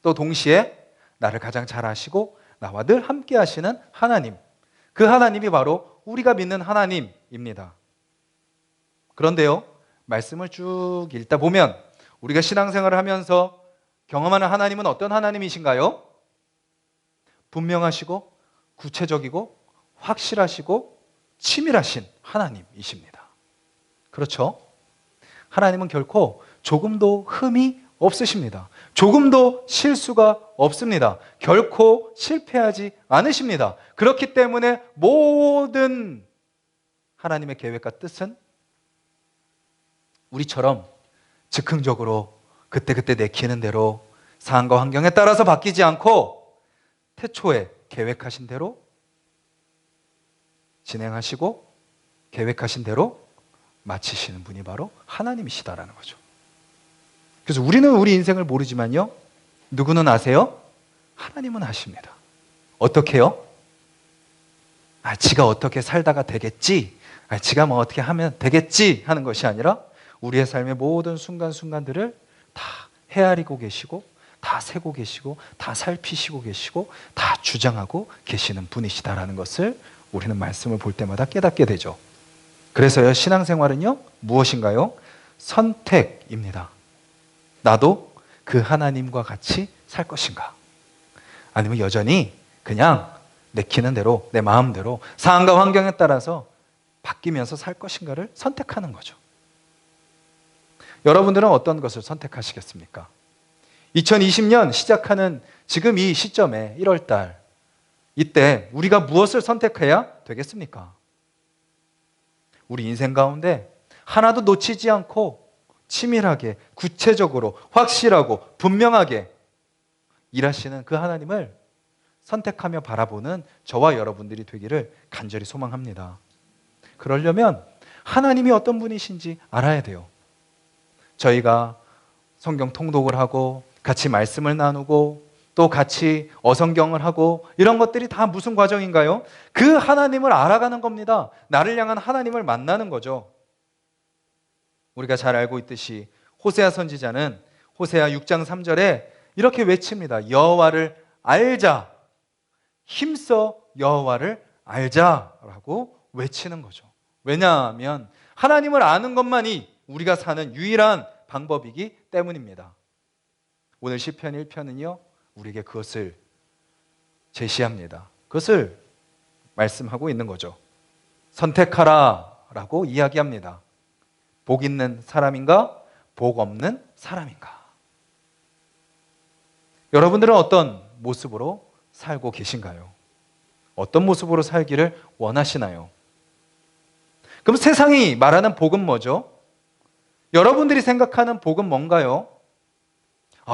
또 동시에 나를 가장 잘 아시고 나와 늘 함께 하시는 하나님, 그 하나님이 바로 우리가 믿는 하나님입니다. 그런데요, 말씀을 쭉 읽다 보면 우리가 신앙생활을 하면서 경험하는 하나님은 어떤 하나님이신가요? 분명하시고 구체적이고 확실하시고 치밀하신 하나님이십니다. 그렇죠? 하나님은 결코 조금도 흠이 없으십니다. 조금도 실수가 없습니다. 결코 실패하지 않으십니다. 그렇기 때문에 모든 하나님의 계획과 뜻은 우리처럼 즉흥적으로 그때그때 내키는 대로 상황과 환경에 따라서 바뀌지 않고 태초에 계획하신 대로 진행하시고 계획하신 대로 마치시는 분이 바로 하나님이시다라는 거죠. 그래서 우리는 우리 인생을 모르지만요, 누구는 아세요? 하나님은 아십니다. 어떻게요? 지가 어떻게 살다가 되겠지, 지가 뭐 어떻게 하면 되겠지 하는 것이 아니라 우리의 삶의 모든 순간순간들을 다 헤아리고 계시고 다 세고 계시고 다 살피시고 계시고 다 주장하고 계시는 분이시다라는 것을 우리는 말씀을 볼 때마다 깨닫게 되죠. 그래서요, 신앙생활은요, 무엇인가요? 선택입니다. 나도 그 하나님과 같이 살 것인가? 아니면 여전히 그냥 내키는 대로, 내 마음대로 상황과 환경에 따라서 바뀌면서 살 것인가를 선택하는 거죠. 여러분들은 어떤 것을 선택하시겠습니까? 2020년 시작하는 지금 이 시점에 1월달, 이때 우리가 무엇을 선택해야 되겠습니까? 우리 인생 가운데 하나도 놓치지 않고 치밀하게, 구체적으로, 확실하고 분명하게 일하시는 그 하나님을 선택하며 바라보는 저와 여러분들이 되기를 간절히 소망합니다. 그러려면 하나님이 어떤 분이신지 알아야 돼요. 저희가 성경 통독을 하고 같이 말씀을 나누고 또 같이 어성경을 하고 이런 것들이 다 무슨 과정인가요? 그 하나님을 알아가는 겁니다. 나를 향한 하나님을 만나는 거죠. 우리가 잘 알고 있듯이 호세아 선지자는 호세아 6장 3절에 이렇게 외칩니다. 여호와를 알자, 힘써 여호와를 알자라고 외치는 거죠. 왜냐하면 하나님을 아는 것만이 우리가 사는 유일한 방법이기 때문입니다. 오늘 시편 1편은요, 우리에게 그것을 제시합니다. 그것을 말씀하고 있는 거죠. 선택하라 라고 이야기합니다. 복 있는 사람인가? 복 없는 사람인가? 여러분들은 어떤 모습으로 살고 계신가요? 어떤 모습으로 살기를 원하시나요? 그럼 세상이 말하는 복은 뭐죠? 여러분들이 생각하는 복은 뭔가요?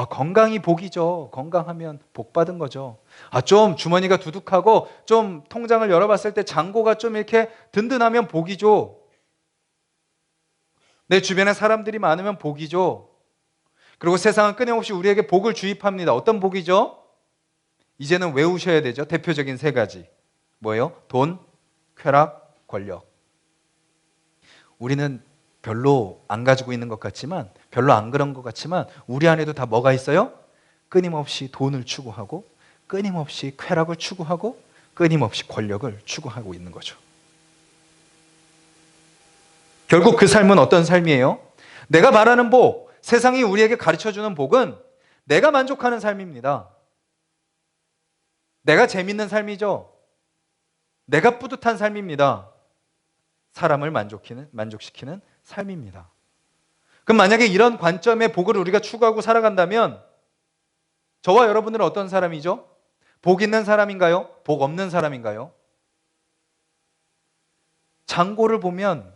건강이 복이죠. 건강하면 복 받은 거죠. 좀 주머니가 두둑하고 좀 통장을 열어봤을 때 잔고가 좀 이렇게 든든하면 복이죠. 내 주변에 사람들이 많으면 복이죠. 그리고 세상은 끊임없이 우리에게 복을 주입합니다. 어떤 복이죠? 이제는 외우셔야 되죠. 대표적인 세 가지. 뭐예요? 돈, 쾌락, 권력. 우리는 별로 안 가지고 있는 것 같지만, 별로 안 그런 것 같지만 우리 안에도 다 뭐가 있어요? 끊임없이 돈을 추구하고 끊임없이 쾌락을 추구하고 끊임없이 권력을 추구하고 있는 거죠. 결국 그 삶은 어떤 삶이에요? 내가 말하는 복, 세상이 우리에게 가르쳐주는 복은 내가 만족하는 삶입니다. 내가 재밌는 삶이죠. 내가 뿌듯한 삶입니다. 사람을 만족시키는 삶입니다. 그럼 만약에 이런 관점의 복을 우리가 추구하고 살아간다면 저와 여러분들은 어떤 사람이죠? 복 있는 사람인가요? 복 없는 사람인가요? 잔고를 보면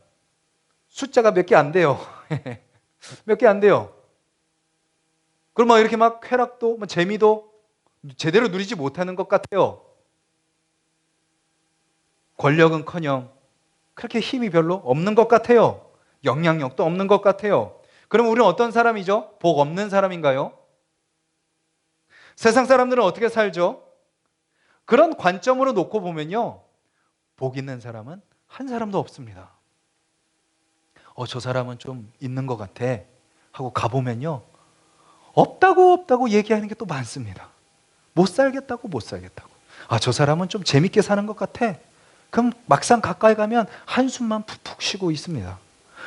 숫자가 몇 개 안 돼요. 몇 개 안 돼요. 그럼 이렇게 막 쾌락도 재미도 제대로 누리지 못하는 것 같아요. 권력은커녕 그렇게 힘이 별로 없는 것 같아요. 영향력도 없는 것 같아요. 그럼 우리는 어떤 사람이죠? 복 없는 사람인가요? 세상 사람들은 어떻게 살죠? 그런 관점으로 놓고 보면요, 복 있는 사람은 한 사람도 없습니다. 저 사람은 좀 있는 것 같아 하고 가보면요, 없다고 얘기하는 게 또 많습니다. 못 살겠다고. 저 사람은 좀 재밌게 사는 것 같아. 그럼 막상 가까이 가면 한숨만 푹푹 쉬고 있습니다.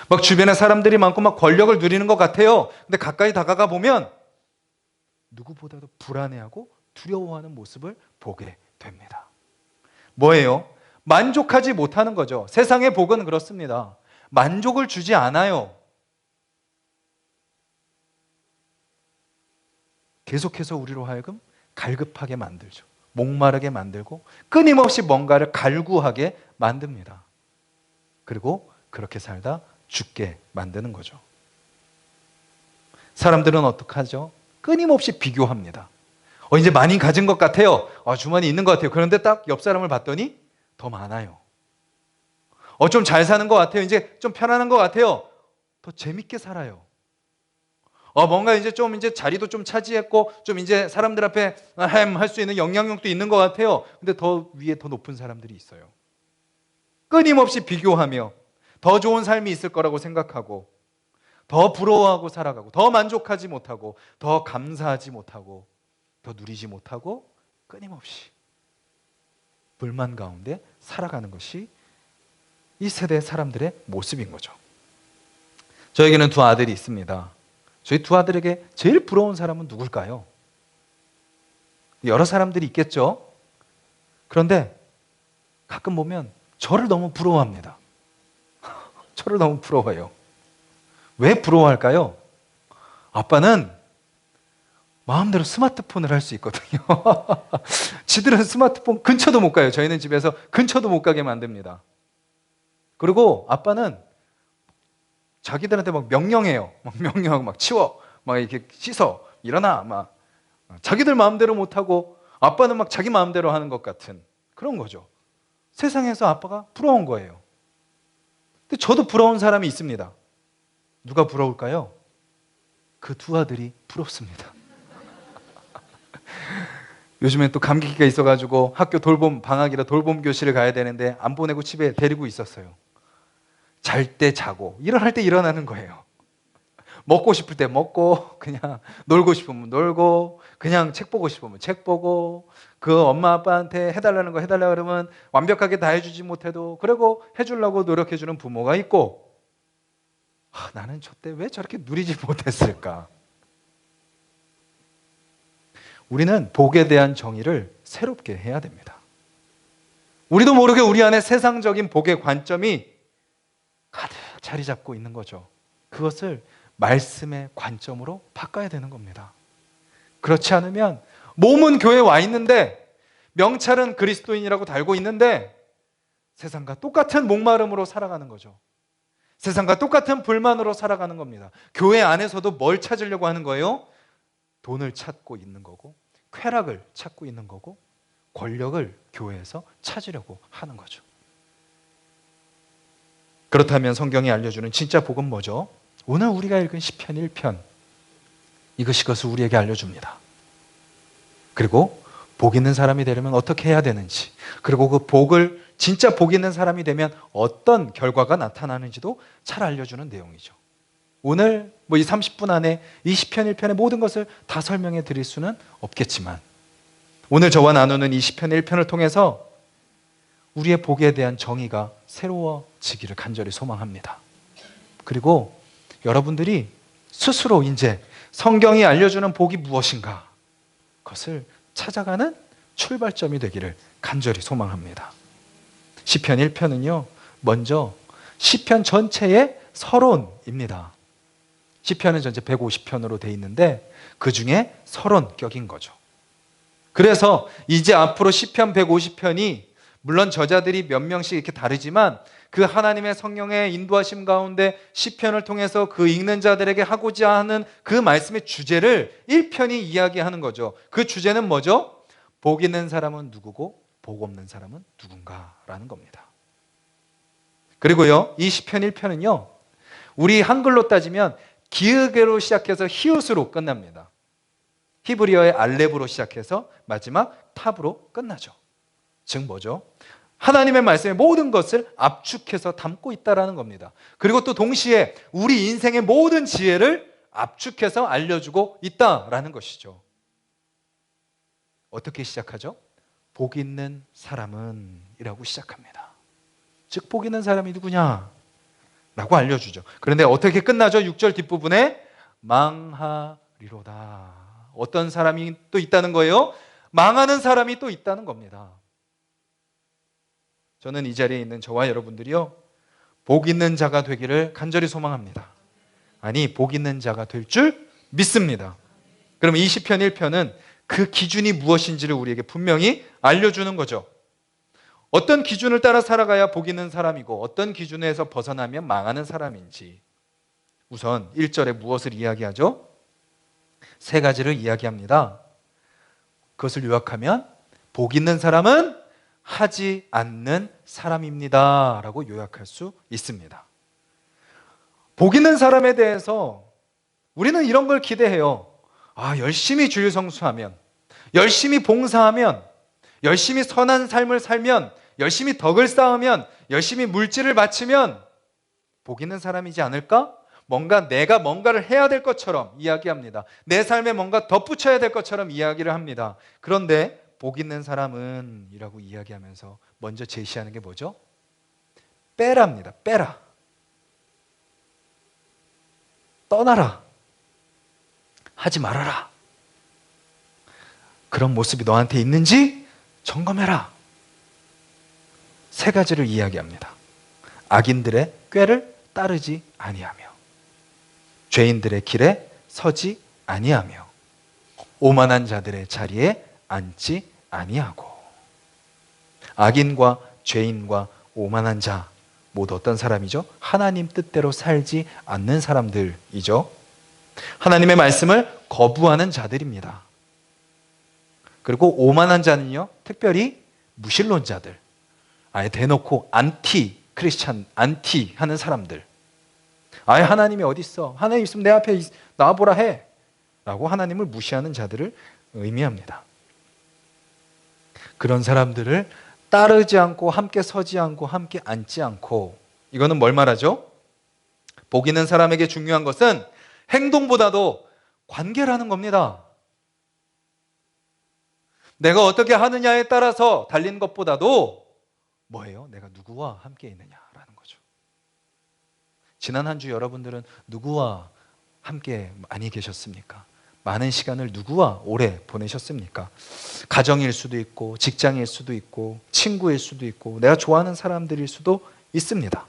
막 주변에 사람들이 많고 막 권력을 누리는 것 같아요. 근데 가까이 다가가 보면 누구보다도 불안해하고 두려워하는 모습을 보게 됩니다. 뭐예요? 만족하지 못하는 거죠. 세상의 복은 그렇습니다. 만족을 주지 않아요. 계속해서 우리로 하여금 갈급하게 만들죠. 목마르게 만들고 끊임없이 뭔가를 갈구하게 만듭니다. 그리고 그렇게 살다 죽게 만드는 거죠. 사람들은 어떻게 하죠? 끊임없이 비교합니다. 이제 많이 가진 것 같아요. 주머니 있는 것 같아요. 그런데 딱 옆 사람을 봤더니 더 많아요. 좀 잘 사는 것 같아요. 이제 좀 편안한 것 같아요. 더 재밌게 살아요. 뭔가 이제 자리도 좀 차지했고, 좀 이제 사람들 앞에 할 수 있는 영향력도 있는 것 같아요. 근데 더 위에 더 높은 사람들이 있어요. 끊임없이 비교하며 더 좋은 삶이 있을 거라고 생각하고, 더 부러워하고 살아가고, 더 만족하지 못하고, 더 감사하지 못하고, 더 누리지 못하고, 끊임없이 불만 가운데 살아가는 것이 이 세대 사람들의 모습인 거죠. 저에게는 두 아들이 있습니다. 저희 두 아들에게 제일 부러운 사람은 누굴까요? 여러 사람들이 있겠죠. 그런데 가끔 보면 저를 너무 부러워합니다. 저를 너무 부러워해요. 왜 부러워할까요? 아빠는 마음대로 스마트폰을 할 수 있거든요. 지들은 스마트폰 근처도 못 가요. 저희는 집에서 근처도 못 가게 만듭니다. 그리고 아빠는 자기들한테 막 명령해요. 막 명령하고 막 치워, 막 이렇게 씻어, 일어나, 막 자기들 마음대로 못하고 아빠는 막 자기 마음대로 하는 것 같은 그런 거죠. 세상에서 아빠가 부러운 거예요. 근데 저도 부러운 사람이 있습니다. 누가 부러울까요? 그 두 아들이 부럽습니다. 요즘엔 또 감기기가 있어가지고 학교 방학이라 돌봄 교실을 가야 되는데 안 보내고 집에 데리고 있었어요. 잘 때 자고 일어날 때 일어나는 거예요. 먹고 싶을 때 먹고, 그냥 놀고 싶으면 놀고, 그냥 책 보고 싶으면 책 보고, 그 엄마 아빠한테 해달라는 거 해달라 그러면 완벽하게 다 해주지 못해도 그리고 해주려고 노력해주는 부모가 있고, 나는 저 때 왜 저렇게 누리지 못했을까? 우리는 복에 대한 정의를 새롭게 해야 됩니다. 우리도 모르게 우리 안에 세상적인 복의 관점이 가득 자리 잡고 있는 거죠. 그것을 말씀의 관점으로 바꿔야 되는 겁니다. 그렇지 않으면 몸은 교회에 와 있는데 명찰은 그리스도인이라고 달고 있는데 세상과 똑같은 목마름으로 살아가는 거죠. 세상과 똑같은 불만으로 살아가는 겁니다. 교회 안에서도 뭘 찾으려고 하는 거예요? 돈을 찾고 있는 거고, 쾌락을 찾고 있는 거고, 권력을 교회에서 찾으려고 하는 거죠. 그렇다면 성경이 알려주는 진짜 복은 뭐죠? 오늘 우리가 읽은 시편 1편, 이것이 그것을 우리에게 알려줍니다. 그리고 복 있는 사람이 되려면 어떻게 해야 되는지, 그리고 그 복을 진짜 복 있는 사람이 되면 어떤 결과가 나타나는지도 잘 알려주는 내용이죠. 오늘 이 30분 안에 이 시편 1편의 모든 것을 다 설명해 드릴 수는 없겠지만, 오늘 저와 나누는 이 시편 1편을 통해서 우리의 복에 대한 정의가 새로워지기를 간절히 소망합니다. 그리고 여러분들이 스스로 이제 성경이 알려주는 복이 무엇인가, 그것을 찾아가는 출발점이 되기를 간절히 소망합니다. 시편 1편은요, 먼저 시편 전체의 서론입니다. 시편은 전체 150편으로 되어 있는데 그 중에 서론격인 거죠. 그래서 이제 앞으로 시편 150편이 물론 저자들이 몇 명씩 이렇게 다르지만 그 하나님의 성령의 인도하심 가운데 시편을 통해서 그 읽는 자들에게 하고자 하는 그 말씀의 주제를 1편이 이야기하는 거죠. 그 주제는 뭐죠? 복 있는 사람은 누구고 복 없는 사람은 누군가라는 겁니다. 그리고요, 이 시편 1편은요, 우리 한글로 따지면 기읒으로 시작해서 히읗으로 끝납니다. 히브리어의 알렙으로 시작해서 마지막 탑으로 끝나죠. 즉 뭐죠? 하나님의 말씀의 모든 것을 압축해서 담고 있다라는 겁니다. 그리고 또 동시에 우리 인생의 모든 지혜를 압축해서 알려주고 있다라는 것이죠. 어떻게 시작하죠? 복 있는 사람은 이라고 시작합니다. 즉 복 있는 사람이 누구냐? 라고 알려주죠. 그런데 어떻게 끝나죠? 6절 뒷부분에 망하리로다. 어떤 사람이 또 있다는 거예요? 망하는 사람이 또 있다는 겁니다. 저는 이 자리에 있는 저와 여러분들이요, 복 있는 자가 되기를 간절히 소망합니다. 아니, 복 있는 자가 될 줄 믿습니다. 그럼 이 시편 1편은 그 기준이 무엇인지를 우리에게 분명히 알려주는 거죠. 어떤 기준을 따라 살아가야 복 있는 사람이고 어떤 기준에서 벗어나면 망하는 사람인지. 우선 1절에 무엇을 이야기하죠? 세 가지를 이야기합니다. 그것을 요약하면 복 있는 사람은 하지 않는 사람입니다 라고 요약할 수 있습니다. 복 있는 사람에 대해서 우리는 이런 걸 기대해요. 열심히 주일 성수하면, 열심히 봉사하면, 열심히 선한 삶을 살면, 열심히 덕을 쌓으면, 열심히 물질을 바치면 복 있는 사람이지 않을까? 내가 뭔가를 해야 될 것처럼 이야기합니다. 내 삶에 뭔가 덧붙여야 될 것처럼 이야기를 합니다. 그런데 복 있는 사람은 이라고 이야기하면서 먼저 제시하는 게 뭐죠? 빼라입니다. 빼라. 떠나라. 하지 말아라. 그런 모습이 너한테 있는지 점검해라. 세 가지를 이야기합니다. 악인들의 꾀를 따르지 아니하며, 죄인들의 길에 서지 아니하며, 오만한 자들의 자리에 앉지 아니하고. 악인과 죄인과 오만한 자 모두 어떤 사람이죠? 하나님 뜻대로 살지 않는 사람들이죠. 하나님의 말씀을 거부하는 자들입니다. 그리고 오만한 자는요, 특별히 무신론자들, 아예 대놓고 안티 크리스찬, 안티 하는 사람들, 아예 하나님이 어디 있어? 하나님 있으면 내 앞에 나와보라 해 라고 하나님을 무시하는 자들을 의미합니다. 그런 사람들을 따르지 않고 함께 서지 않고 함께 앉지 않고, 이거는 뭘 말하죠? 복 있는 사람에게 중요한 것은 행동보다도 관계라는 겁니다. 내가 어떻게 하느냐에 따라서 달린 것보다도 뭐예요? 내가 누구와 함께 있느냐라는 거죠. 지난 한 주 여러분들은 누구와 함께 많이 계셨습니까? 많은 시간을 누구와 오래 보내셨습니까? 가정일 수도 있고, 직장일 수도 있고, 친구일 수도 있고, 내가 좋아하는 사람들일 수도 있습니다.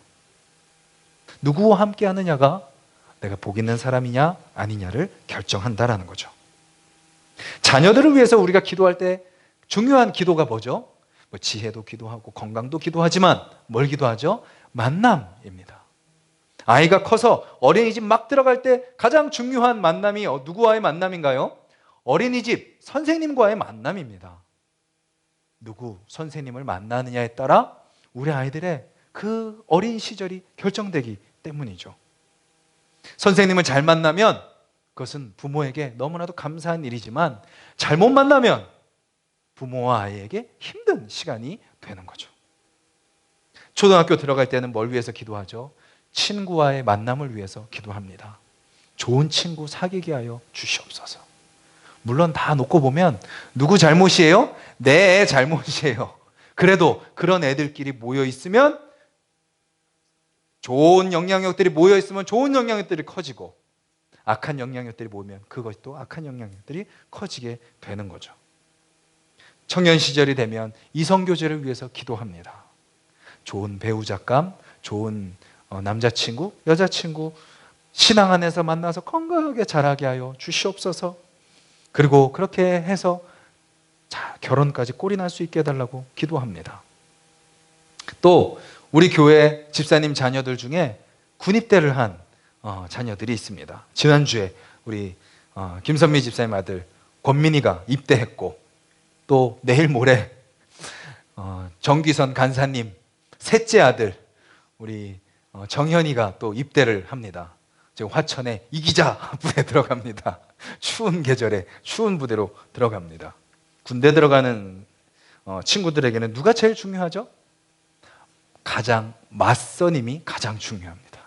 누구와 함께 하느냐가 내가 복 있는 사람이냐 아니냐를 결정한다라는 거죠. 자녀들을 위해서 우리가 기도할 때 중요한 기도가 뭐죠? 지혜도 기도하고 건강도 기도하지만 뭘 기도하죠? 만남입니다. 아이가 커서 어린이집 막 들어갈 때 가장 중요한 만남이 누구와의 만남인가요? 어린이집 선생님과의 만남입니다. 누구 선생님을 만나느냐에 따라 우리 아이들의 그 어린 시절이 결정되기 때문이죠. 선생님을 잘 만나면 그것은 부모에게 너무나도 감사한 일이지만, 잘못 만나면 부모와 아이에게 힘든 시간이 되는 거죠. 초등학교 들어갈 때는 뭘 위해서 기도하죠? 친구와의 만남을 위해서 기도합니다. 좋은 친구 사귀게 하여 주시옵소서. 물론 다 놓고 보면 누구 잘못이에요? 내 잘못이에요. 그래도 그런 애들끼리 모여 있으면, 좋은 영향력들이 모여 있으면 좋은 영향력들이 커지고, 악한 영향력들이 모이면 그것이 또 악한 영향력들이 커지게 되는 거죠. 청년 시절이 되면 이성교제를 위해서 기도합니다. 좋은 배우자감, 좋은 남자친구, 여자친구 신앙 안에서 만나서 건강하게 자라게 하여 주시옵소서. 그리고 그렇게 해서 결혼까지 꼴이 날 수 있게 해달라고 기도합니다. 또 우리 교회 집사님 자녀들 중에 군입대를 한 자녀들이 있습니다. 지난주에 우리 김선미 집사님 아들 권민이가 입대했고, 또 내일 모레 정기선 간사님 셋째 아들 우리 정현이가 또 입대를 합니다. 지금 화천에 이기자 부대 들어갑니다. 추운 계절에 추운 부대로 들어갑니다. 군대 들어가는 친구들에게는 누가 제일 중요하죠? 가장 맞선임이 가장 중요합니다.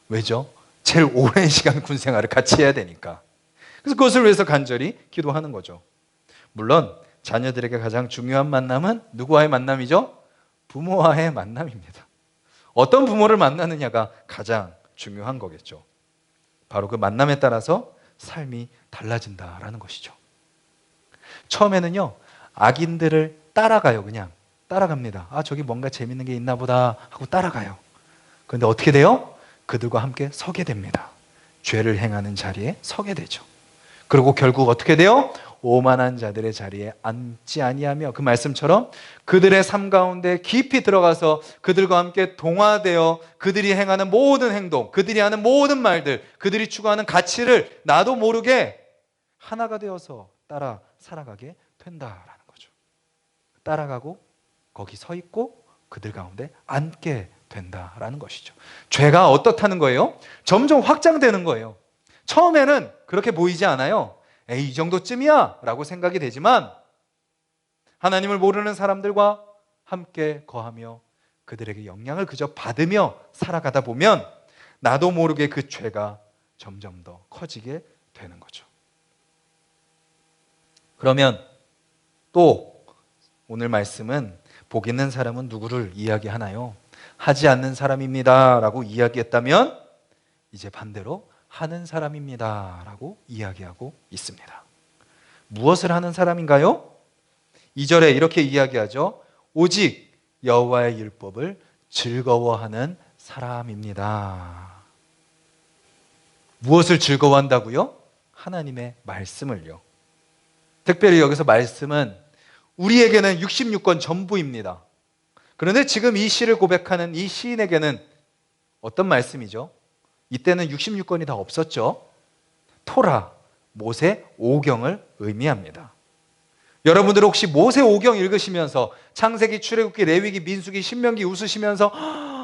왜죠? 제일 오랜 시간 군 생활을 같이 해야 되니까. 그래서 그것을 위해서 간절히 기도하는 거죠. 물론 자녀들에게 가장 중요한 만남은 누구와의 만남이죠? 부모와의 만남입니다. 어떤 부모를 만나느냐가 가장 중요한 거겠죠. 바로 그 만남에 따라서 삶이 달라진다라는 것이죠. 처음에는요, 악인들을 따라가요. 그냥 따라갑니다. 아, 저기 뭔가 재밌는 게 있나 보다 하고 따라가요. 그런데 어떻게 돼요? 그들과 함께 서게 됩니다. 죄를 행하는 자리에 서게 되죠. 그리고 결국 어떻게 돼요? 오만한 자들의 자리에 앉지 아니하며, 그 말씀처럼 그들의 삶 가운데 깊이 들어가서 그들과 함께 동화되어 그들이 행하는 모든 행동, 그들이 하는 모든 말들, 그들이 추구하는 가치를 나도 모르게 하나가 되어서 따라 살아가게 된다라는 거죠. 따라가고 거기 서 있고 그들 가운데 앉게 된다라는 것이죠. 죄가 어떻다는 거예요? 점점 확장되는 거예요. 처음에는 그렇게 보이지 않아요. 에이, 이 정도쯤이야 라고 생각이 되지만 하나님을 모르는 사람들과 함께 거하며 그들에게 영향을 그저 받으며 살아가다 보면 나도 모르게 그 죄가 점점 더 커지게 되는 거죠. 그러면 또 오늘 말씀은 복 있는 사람은 누구를 이야기하나요? 하지 않는 사람입니다 라고 이야기했다면 이제 반대로 하는 사람입니다 라고 이야기하고 있습니다. 무엇을 하는 사람인가요? 2절에 이렇게 이야기하죠. 오직 여호와의 율법을 즐거워하는 사람입니다. 무엇을 즐거워한다고요? 하나님의 말씀을요. 특별히 여기서 말씀은 우리에게는 66권 전부입니다. 그런데 지금 이 시를 고백하는 이 시인에게는 어떤 말씀이죠? 이때는 66권이 다 없었죠. 토라, 모세 오경을 의미합니다. 여러분들 혹시 모세 오경 읽으시면서 창세기, 출애굽기, 레위기, 민수기, 신명기 웃으시면서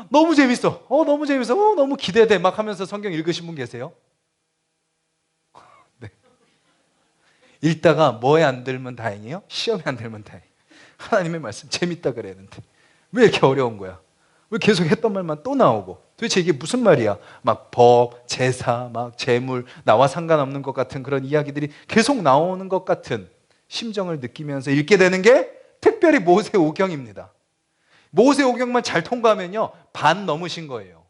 너무 재밌어, 너무 재밌어, 너무 기대돼 막 하면서 성경 읽으신 분 계세요? 네. 읽다가 뭐에 안 들면 다행이에요? 시험에 안 들면 다행이에요. 하나님의 말씀 재밌다 그랬는데 왜 이렇게 어려운 거야? 왜 계속 했던 말만 또 나오고? 도대체 이게 무슨 말이야? 막 법, 제사, 막 재물, 나와 상관없는 것 같은 그런 이야기들이 계속 나오는 것 같은 심정을 느끼면서 읽게 되는 게 특별히 모세오경입니다. 모세오경만 잘 통과하면요, 반 넘으신 거예요.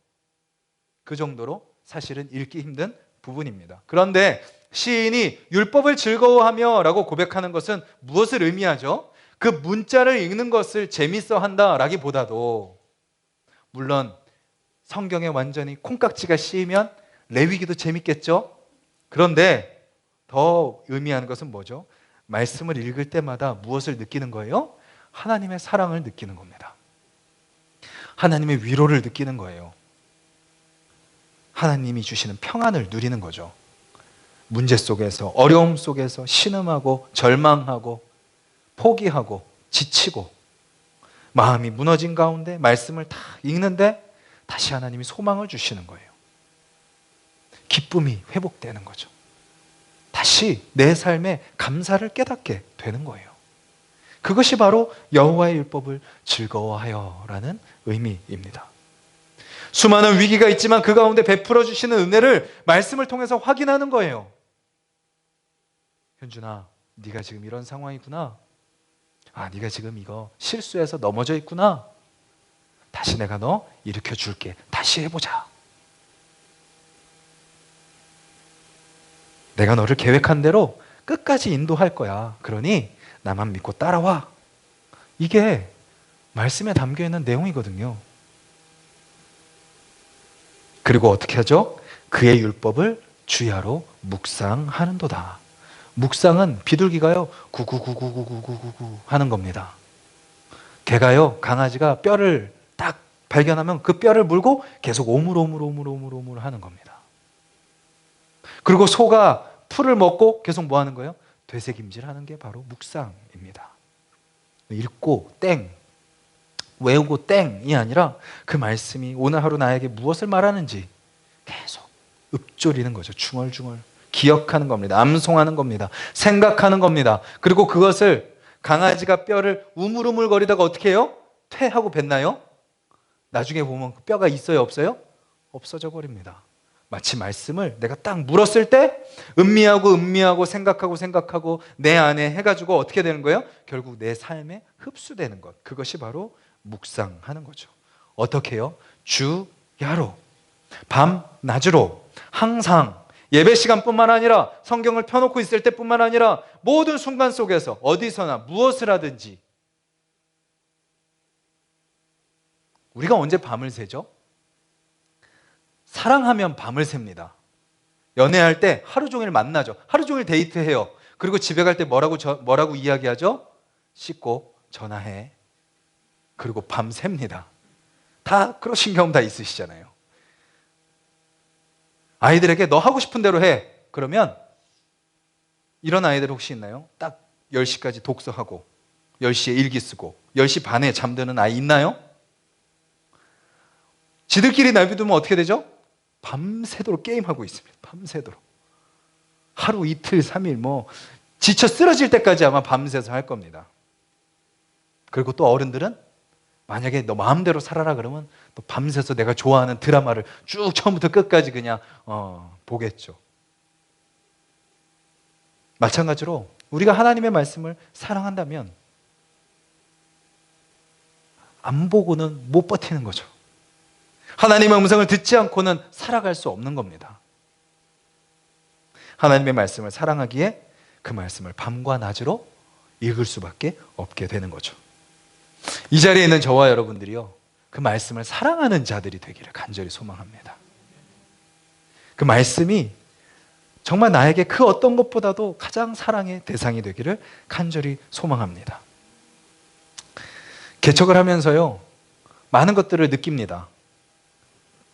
그 정도로 사실은 읽기 힘든 부분입니다. 그런데 시인이 율법을 즐거워하며 라고 고백하는 것은 무엇을 의미하죠? 그 문자를 읽는 것을 재밌어 한다라기보다도, 물론 성경에 완전히 콩깍지가 씌이면 레위기도 재밌겠죠? 그런데 더 의미하는 것은 뭐죠? 말씀을 읽을 때마다 무엇을 느끼는 거예요? 하나님의 사랑을 느끼는 겁니다. 하나님의 위로를 느끼는 거예요. 하나님이 주시는 평안을 누리는 거죠. 문제 속에서, 어려움 속에서 신음하고 절망하고 포기하고 지치고 마음이 무너진 가운데 말씀을 다 읽는데 다시 하나님이 소망을 주시는 거예요. 기쁨이 회복되는 거죠. 다시 내 삶에 감사를 깨닫게 되는 거예요. 그것이 바로 여호와의 율법을 즐거워하여라는 의미입니다. 수많은 위기가 있지만 그 가운데 베풀어 주시는 은혜를 말씀을 통해서 확인하는 거예요. 현준아, 네가 지금 이런 상황이구나. 아, 네가 지금 이거 실수해서 넘어져 있구나. 다시 내가 너 일으켜 줄게. 다시 해보자. 내가 너를 계획한 대로 끝까지 인도할 거야. 그러니 나만 믿고 따라와. 이게 말씀에 담겨있는 내용이거든요. 그리고 어떻게 하죠? 그의 율법을 주야로 묵상하는도다. 묵상은 비둘기가요, 구구구구구구구구 하는 겁니다. 개가요, 강아지가 뼈를 딱 발견하면 그 뼈를 물고 계속 오물오물오물오물오물 하는 겁니다. 그리고 소가 풀을 먹고 계속 뭐 하는 거예요? 되새김질 하는 게 바로 묵상입니다. 읽고 땡, 외우고 땡이 아니라 그 말씀이 오늘 하루 나에게 무엇을 말하는지 계속 읊조리는 거죠. 중얼중얼 기억하는 겁니다. 암송하는 겁니다. 생각하는 겁니다. 그리고 그것을 강아지가 뼈를 우물우물거리다가 어떻게 해요? 퇴하고 뱉나요? 나중에 보면 그 뼈가 있어요, 없어요? 없어져 버립니다. 마치 말씀을 내가 딱 물었을 때 음미하고 생각하고 내 안에 해가지고 어떻게 되는 거예요? 결국 내 삶에 흡수되는 것. 그것이 바로 묵상하는 거죠. 어떻게 해요? 주야로, 밤낮으로, 항상 예배 시간뿐만 아니라 성경을 펴놓고 있을 때뿐만 아니라 모든 순간 속에서 어디서나 무엇을 하든지. 우리가 언제 밤을 새죠? 사랑하면 밤을 셉니다. 연애할 때 하루 종일 만나죠. 하루 종일 데이트해요. 그리고 집에 갈 때 뭐라고 이야기하죠? 씻고 전화해. 그리고 밤 셉니다. 다 그러신 경험 다 있으시잖아요. 아이들에게 너 하고 싶은 대로 해. 그러면 이런 아이들 혹시 있나요? 딱 10시까지 독서하고 10시에 일기 쓰고 10시 반에 잠드는 아이 있나요? 지들끼리 내비두면 어떻게 되죠? 밤새도록 게임하고 있습니다. 밤새도록. 하루 이틀 3일 지쳐 쓰러질 때까지 아마 밤새서 할 겁니다. 그리고 또 어른들은 만약에 너 마음대로 살아라 그러면 또 밤새서 내가 좋아하는 드라마를 쭉 처음부터 끝까지 그냥 보겠죠. 마찬가지로 우리가 하나님의 말씀을 사랑한다면 안 보고는 못 버티는 거죠. 하나님의 음성을 듣지 않고는 살아갈 수 없는 겁니다. 하나님의 말씀을 사랑하기에 그 말씀을 밤과 낮으로 읽을 수밖에 없게 되는 거죠. 이 자리에 있는 저와 여러분들이요, 그 말씀을 사랑하는 자들이 되기를 간절히 소망합니다. 그 말씀이 정말 나에게 그 어떤 것보다도 가장 사랑의 대상이 되기를 간절히 소망합니다. 개척을 하면서요, 많은 것들을 느낍니다.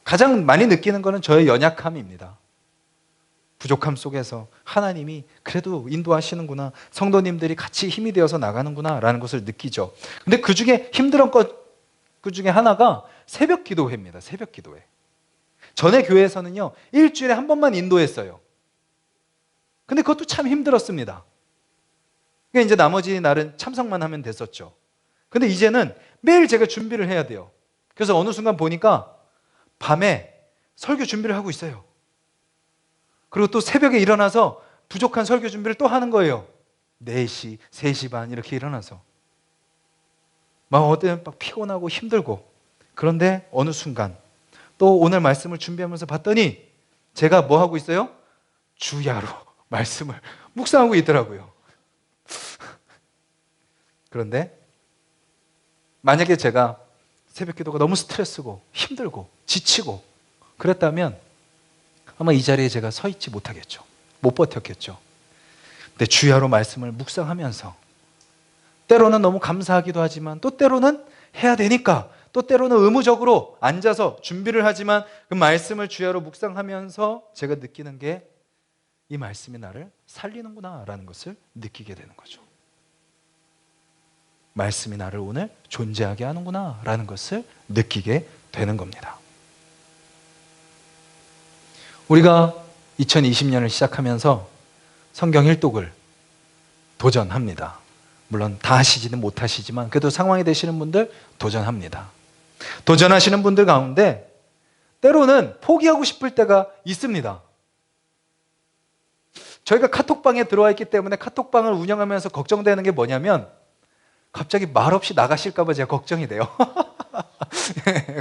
가장 많이 느끼는 것은 저의 연약함입니다. 부족함 속에서 하나님이 그래도 인도하시는구나, 성도님들이 같이 힘이 되어서 나가는구나 라는 것을 느끼죠. 근데 그 중에 힘들었던 것 중에 하나가 새벽 기도회입니다. 새벽 기도회. 전에 교회에서는요, 일주일에 한 번만 인도했어요. 근데 그것도 참 힘들었습니다. 그러니까 이제 나머지 날은 참석만 하면 됐었죠. 근데 이제는 매일 제가 준비를 해야 돼요. 그래서 어느 순간 보니까 밤에 설교 준비를 하고 있어요. 그리고 또 새벽에 일어나서 부족한 설교 준비를 또 하는 거예요. 4시, 3시 반 이렇게 일어나서. 막 어때는 막 피곤하고 힘들고. 그런데 어느 순간 또 오늘 말씀을 준비하면서 봤더니 제가 뭐 하고 있어요? 주야로 말씀을 묵상하고 있더라고요. 그런데 만약에 제가 새벽 기도가 너무 스트레스고 힘들고 지치고 그랬다면 아마 이 자리에 제가 서 있지 못하겠죠. 못 버텼겠죠. 근데 주야로 말씀을 묵상하면서 때로는 너무 감사하기도 하지만 또 때로는 해야 되니까 또 때로는 의무적으로 앉아서 준비를 하지만 그 말씀을 주야로 묵상하면서 제가 느끼는 게 이 말씀이 나를 살리는구나 라는 것을 느끼게 되는 거죠. 말씀이 나를 오늘 존재하게 하는구나 라는 것을 느끼게 되는 겁니다. 우리가 2020년을 시작하면서 성경 일독을 도전합니다. 물론 다 하시지는 못하시지만 그래도 상황이 되시는 분들 도전합니다. 도전하시는 분들 가운데 때로는 포기하고 싶을 때가 있습니다. 저희가 카톡방에 들어와 있기 때문에 카톡방을 운영하면서 걱정되는 게 뭐냐면 갑자기 말없이 나가실까 봐 제가 걱정이 돼요.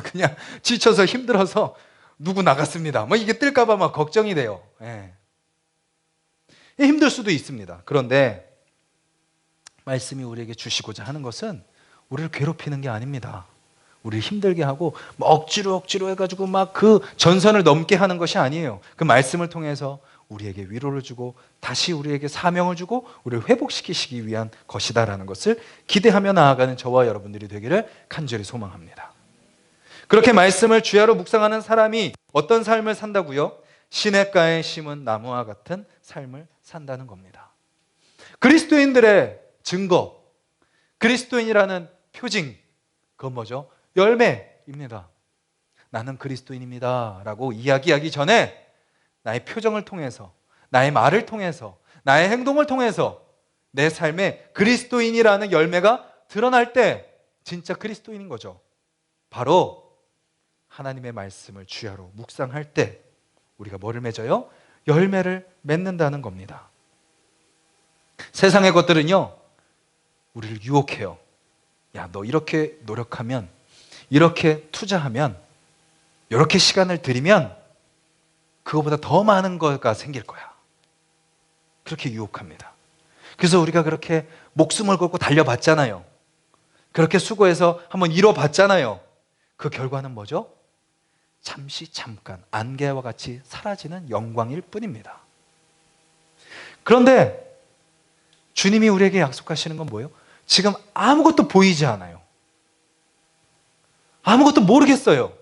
그냥 지쳐서 힘들어서 누구 나갔습니다. 이게 뜰까 봐 막 걱정이 돼요. 힘들 수도 있습니다. 그런데 말씀이 우리에게 주시고자 하는 것은 우리를 괴롭히는 게 아닙니다. 우리를 힘들게 하고 억지로 해가지고 막 그 전선을 넘게 하는 것이 아니에요. 그 말씀을 통해서 우리에게 위로를 주고 다시 우리에게 사명을 주고 우리를 회복시키시기 위한 것이다라는 것을 기대하며 나아가는 저와 여러분들이 되기를 간절히 소망합니다. 그렇게 말씀을 주야로 묵상하는 사람이 어떤 삶을 산다고요? 시냇가에 심은 나무와 같은 삶을 산다는 겁니다. 그리스도인들의 증거, 그리스도인이라는 표징, 그건 뭐죠? 열매입니다. 나는 그리스도인입니다 라고 이야기하기 전에 나의 표정을 통해서, 나의 말을 통해서, 나의 행동을 통해서 내 삶에 그리스도인이라는 열매가 드러날 때 진짜 그리스도인인 거죠. 바로 하나님의 말씀을 주야로 묵상할 때 우리가 뭐를 맺어요? 열매를 맺는다는 겁니다. 세상의 것들은요, 우리를 유혹해요. 야, 너 이렇게 노력하면, 이렇게 투자하면, 이렇게 시간을 들이면 그거보다 더 많은 거가 생길 거야. 그렇게 유혹합니다. 그래서 우리가 그렇게 목숨을 걸고 달려봤잖아요. 그렇게 수고해서 한번 이뤄봤잖아요. 그 결과는 뭐죠? 잠시 잠깐 안개와 같이 사라지는 영광일 뿐입니다. 그런데 주님이 우리에게 약속하시는 건 뭐예요? 지금 아무것도 보이지 않아요. 아무것도 모르겠어요.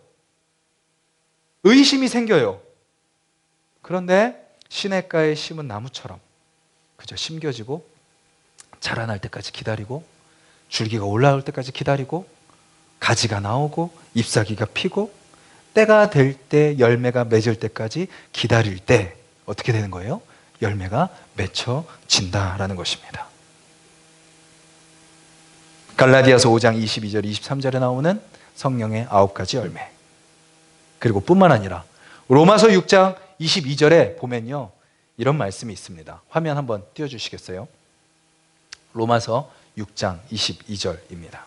의심이 생겨요. 그런데 시냇가에 심은 나무처럼 그저 심겨지고 자라날 때까지 기다리고 줄기가 올라올 때까지 기다리고 가지가 나오고 잎사귀가 피고 때가 될 때 열매가 맺을 때까지 기다릴 때 어떻게 되는 거예요? 열매가 맺혀진다라는 것입니다. 갈라디아서 5장 22절 23절에 나오는 성령의 9가지 열매, 그리고 뿐만 아니라 로마서 6장 22절에 보면요, 이런 말씀이 있습니다. 화면 한번 띄워주시겠어요? 로마서 6장 22절입니다.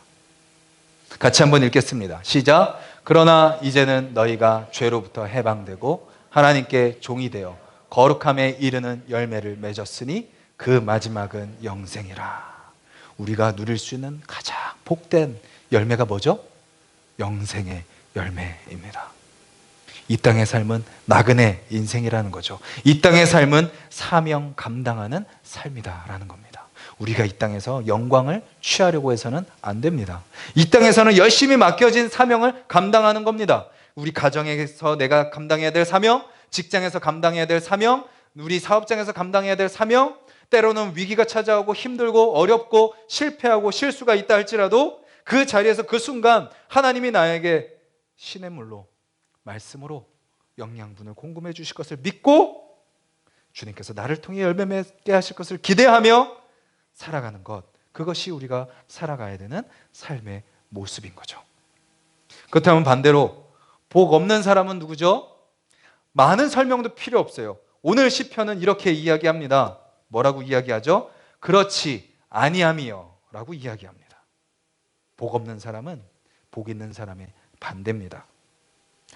같이 한번 읽겠습니다. 시작. 그러나 이제는 너희가 죄로부터 해방되고 하나님께 종이 되어 거룩함에 이르는 열매를 맺었으니 그 마지막은 영생이라. 우리가 누릴 수 있는 가장 복된 열매가 뭐죠? 영생의 열매입니다. 이 땅의 삶은 나그네 인생이라는 거죠. 이 땅의 삶은 사명 감당하는 삶이다라는 겁니다. 우리가 이 땅에서 영광을 취하려고 해서는 안 됩니다. 이 땅에서는 열심히 맡겨진 사명을 감당하는 겁니다. 우리 가정에서 내가 감당해야 될 사명, 직장에서 감당해야 될 사명, 우리 사업장에서 감당해야 될 사명, 때로는 위기가 찾아오고 힘들고 어렵고 실패하고 실수가 있다 할지라도 그 자리에서 그 순간 하나님이 나에게 시냇물로, 말씀으로 영양분을 공급해 주실 것을 믿고 주님께서 나를 통해 열매 맺게 하실 것을 기대하며 살아가는 것, 그것이 우리가 살아가야 되는 삶의 모습인 거죠. 그렇다면 반대로 복 없는 사람은 누구죠? 많은 설명도 필요 없어요. 오늘 시편은 이렇게 이야기합니다. 뭐라고 이야기하죠? 그렇지 아니함이여 라고 이야기합니다. 복 없는 사람은 복 있는 사람의 반대입니다.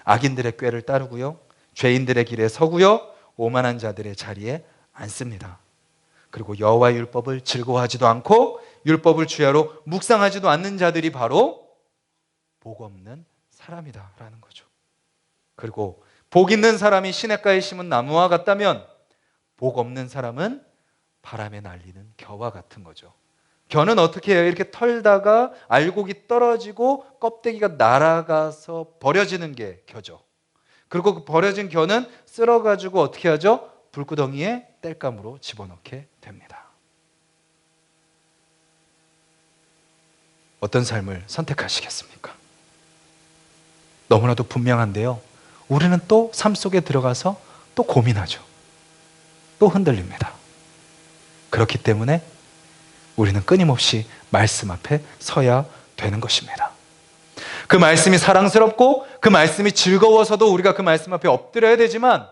악인들의 꾀를 따르고요, 죄인들의 길에 서고요, 오만한 자들의 자리에 앉습니다. 그리고 여호와의 율법을 즐거워하지도 않고 율법을 주야로 묵상하지도 않는 자들이 바로 복 없는 사람이다라는 거죠. 그리고 복 있는 사람이 시냇가에 심은 나무와 같다면 복 없는 사람은 바람에 날리는 겨와 같은 거죠. 겨는 어떻게 해요? 이렇게 털다가 알곡이 떨어지고 껍데기가 날아가서 버려지는 게 겨죠. 그리고 그 버려진 겨는 쓸어가지고 어떻게 하죠? 불구덩이에 땔감으로 집어넣게 됩니다. 어떤 삶을 선택하시겠습니까? 너무나도 분명한데요, 우리는 또 삶 속에 들어가서 또 고민하죠. 또 흔들립니다. 그렇기 때문에 우리는 끊임없이 말씀 앞에 서야 되는 것입니다. 그 말씀이 사랑스럽고 그 말씀이 즐거워서도 우리가 그 말씀 앞에 엎드려야 되지만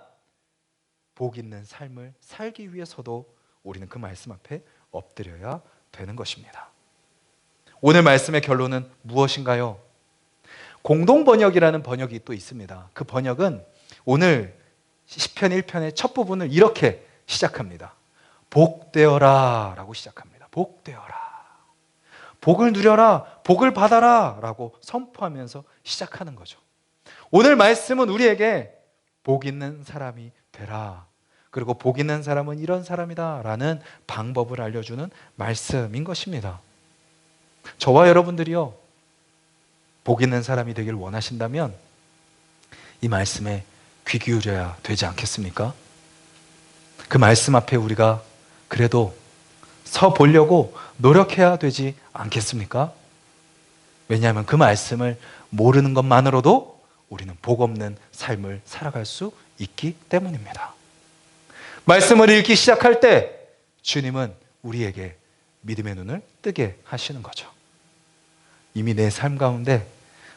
복 있는 삶을 살기 위해서도 우리는 그 말씀 앞에 엎드려야 되는 것입니다. 오늘 말씀의 결론은 무엇인가요? 공동번역이라는 번역이 또 있습니다. 그 번역은 오늘 시편 1편의 첫 부분을 이렇게 시작합니다. 복되어라 라고 시작합니다. 복되어라, 복을 누려라, 복을 받아라 라고 선포하면서 시작하는 거죠. 오늘 말씀은 우리에게 복 있는 사람이 되라, 그리고 복 있는 사람은 이런 사람이다 라는 방법을 알려주는 말씀인 것입니다. 저와 여러분들이요, 복 있는 사람이 되길 원하신다면 이 말씀에 귀 기울여야 되지 않겠습니까? 그 말씀 앞에 우리가 그래도 서 보려고 노력해야 되지 않겠습니까? 왜냐하면 그 말씀을 모르는 것만으로도 우리는 복 없는 삶을 살아갈 수 있기 때문입니다. 말씀을 읽기 시작할 때 주님은 우리에게 믿음의 눈을 뜨게 하시는 거죠. 이미 내 삶 가운데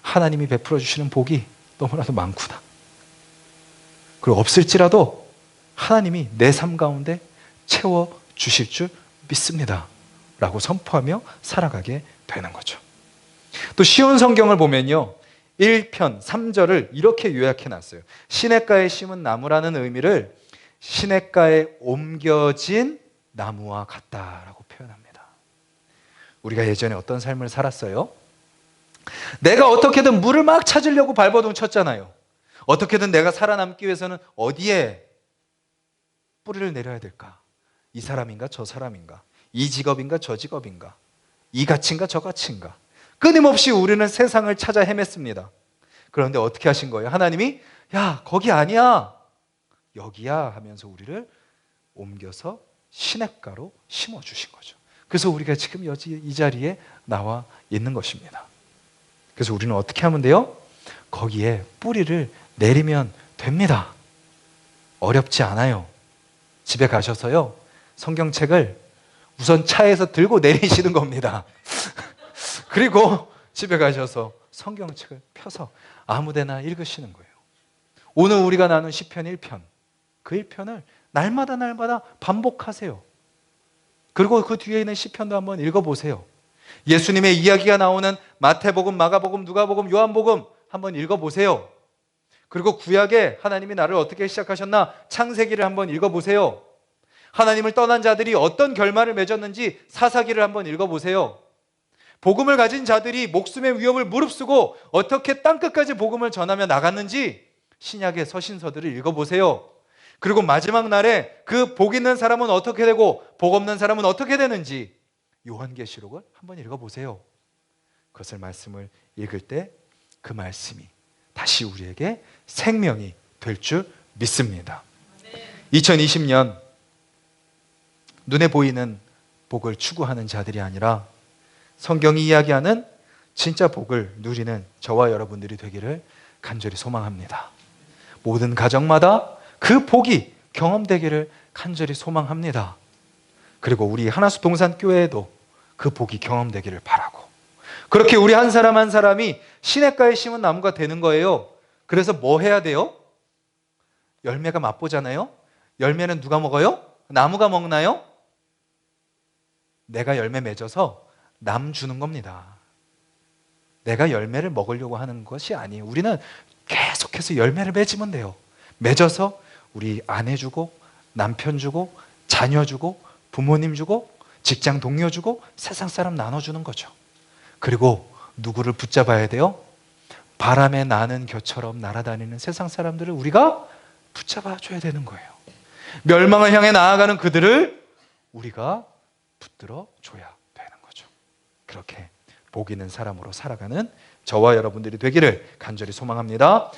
하나님이 베풀어 주시는 복이 너무나도 많구나. 그리고 없을지라도 하나님이 내 삶 가운데 채워 주실 줄 믿습니다 라고 선포하며 살아가게 되는 거죠. 또 쉬운 성경을 보면요, 1편 3절을 이렇게 요약해 놨어요. 시냇가에 심은 나무라는 의미를 시냇가에 옮겨진 나무와 같다라고 표현합니다. 우리가 예전에 어떤 삶을 살았어요? 내가 어떻게든 물을 막 찾으려고 발버둥 쳤잖아요. 어떻게든 내가 살아남기 위해서는 어디에 뿌리를 내려야 될까? 이 사람인가 저 사람인가? 이 직업인가 저 직업인가? 이 가치인가 저 가치인가? 끊임없이 우리는 세상을 찾아 헤맸습니다. 그런데 어떻게 하신 거예요? 하나님이 야 거기 아니야 여기야 하면서 우리를 옮겨서 시냇가로 심어주신 거죠. 그래서 우리가 지금 이 자리에 나와 있는 것입니다. 그래서 우리는 어떻게 하면 돼요? 거기에 뿌리를 내리면 됩니다. 어렵지 않아요. 집에 가셔서요, 성경책을 우선 차에서 들고 내리시는 겁니다. 그리고 집에 가셔서 성경책을 펴서 아무데나 읽으시는 거예요. 오늘 우리가 나눈 시편 1편, 그 1편을 날마다 반복하세요. 그리고 그 뒤에 있는 시편도 한번 읽어보세요. 예수님의 이야기가 나오는 마태복음, 마가복음, 누가복음, 요한복음 한번 읽어보세요. 그리고 구약에 하나님이 나를 어떻게 시작하셨나 창세기를 한번 읽어보세요. 하나님을 떠난 자들이 어떤 결말을 맺었는지 사사기를 한번 읽어보세요. 복음을 가진 자들이 목숨의 위협을 무릅쓰고 어떻게 땅끝까지 복음을 전하며 나갔는지 신약의 서신서들을 읽어보세요. 그리고 마지막 날에 그 복 있는 사람은 어떻게 되고 복 없는 사람은 어떻게 되는지 요한계시록을 한번 읽어보세요. 그것을 말씀을 읽을 때 그 말씀이 다시 우리에게 생명이 될 줄 믿습니다. 2020년 눈에 보이는 복을 추구하는 자들이 아니라 성경이 이야기하는 진짜 복을 누리는 저와 여러분들이 되기를 간절히 소망합니다. 모든 가정마다 그 복이 경험되기를 간절히 소망합니다. 그리고 우리 하나수 동산교회에도 그 복이 경험되기를 바라고, 그렇게 우리 한 사람 한 사람이 시냇가에 심은 나무가 되는 거예요. 그래서 뭐 해야 돼요? 열매가 맛보잖아요. 열매는 누가 먹어요? 나무가 먹나요? 내가 열매 맺어서 남 주는 겁니다. 내가 열매를 먹으려고 하는 것이 아니에요. 우리는 계속해서 열매를 맺으면 돼요. 맺어서 우리 아내 주고 남편 주고 자녀 주고 부모님 주고 직장 동료 주고 세상 사람 나눠주는 거죠. 그리고 누구를 붙잡아야 돼요? 바람에 나는 겨처럼 날아다니는 세상 사람들을 우리가 붙잡아 줘야 되는 거예요. 멸망을 향해 나아가는 그들을 우리가 붙들어 줘야 되는 거죠. 그렇게 복 있는 사람으로 살아가는 저와 여러분들이 되기를 간절히 소망합니다.